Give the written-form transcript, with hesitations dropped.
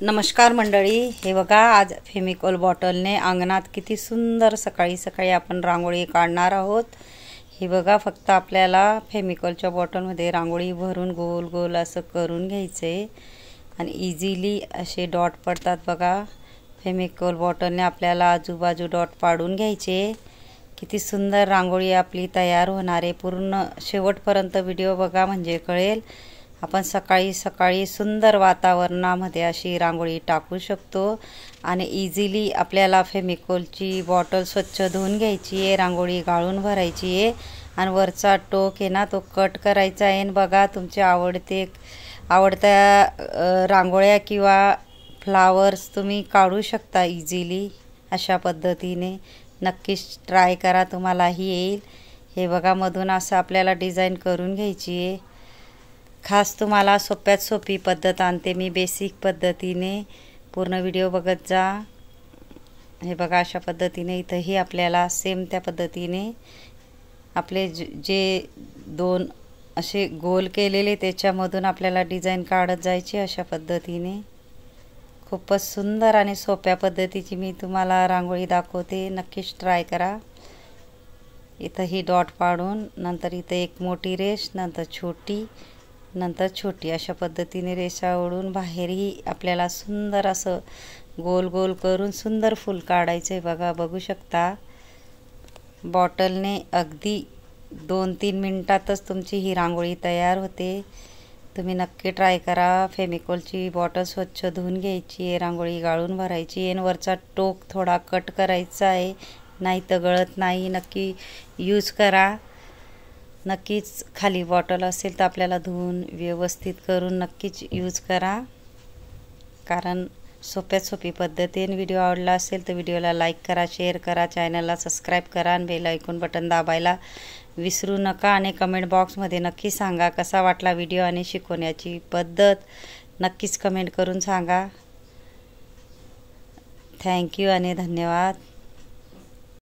नमस्कार मंडळी, हे बघा आज फेमिकॉल बॉटलने अंगणात किती सुंदर सकाळी सकाळी आपण रांगोळी काढणार आहोत। हे बघा, फक्त आपल्याला फेमिकॉलच्या बॉटलमध्ये रांगोळी भरून गोल गोल असं करून घ्यायचे आणि इझिली असे डॉट पडतात बघा। फेमिकॉल बॉटलने आपल्याला आजूबाजू डॉट पाडून घ्यायचे। किती सुंदर रांगोळी आपली तयार होणार आहे। पूर्ण शेवटपर्यंत व्हिडिओ बघा म्हणजे कळेल। आपण सकाळी सकाळी सुंदर वातावरणामध्ये अशी रांगोळी टाकू शकतो आणि इझिली आपल्याला फेमिकॉलची बॉटल स्वच्छ धुवून घ्यायची आहे, रांगोळी गाळून भरायची आहे आणि वरचा टोक आहे ना तो कट करायचा आहे। बघा, तुमच्या आवडत्या रांगोळ्या किंवा फ्लावर्स तुम्ही काढू शकता इझिली अशा पद्धतीने। नक्कीच ट्राय करा, तुम्हालाही येईल। हे बघा, मधून असं आपल्याला डिझाईन करून घ्यायची आहे। खास तुम्हाला सोप्यात सोपी पद्धत आणते मी बेसिक पद्धतीने, पूर्ण व्हिडिओ बघत जा। हे बघा, अशा पद्धतीने इथंही आपल्याला सेम त्या पद्धतीने आपले जे दोन असे गोल केलेले त्याच्यामधून आपल्याला डिझाईन काढत जायची अशा पद्धतीने। खूपच सुंदर आणि सोप्या पद्धतीची मी तुम्हाला रांगोळी दाखवते, नक्कीच ट्राय करा। इथंही डॉट पाडून नंतर इथे एक मोठी रेष, नंतर छोटी, नंतर छोटी, अशा पद्धतीने रेषा ओढून बाहेरही आपल्याला सुंदर असं गोल गोल करून सुंदर फूल काढायचं आहे। बघा, बघू शकता बॉटलने अगदी 2-3 मिनिटातच तुमची ही रांगोळी तयार होते। तुम्ही नक्की ट्राय करा। फेमिकॉलची बॉटल स्वच्छ धुवून घ्यायची आहे, रांगोळी गाळून भरायची आहे, वरचा टोक थोडा कट करायचा आहे, नाही तर गळत नाही। नक्की यूज करा। नक्कीच खाली बॉटल असेल तर आपल्याला धुवून व्यवस्थित करून नक्कीच यूज करा, कारण सोप्यात सोपी पद्धतीने। व्हिडिओ आवडला असेल तर व्हिडिओला लाईक करा, शेअर करा, चॅनलला सबस्क्राईब करा आणि बेल आयकॉन बटन दाबायला विसरू नका। आणि कमेंट बॉक्समध्ये नक्की सांगा कसा वाटला व्हिडिओ आणि शिकवण्याची पद्धत, नक्कीच कमेंट करून सांगा। थँक्यू आणि धन्यवाद।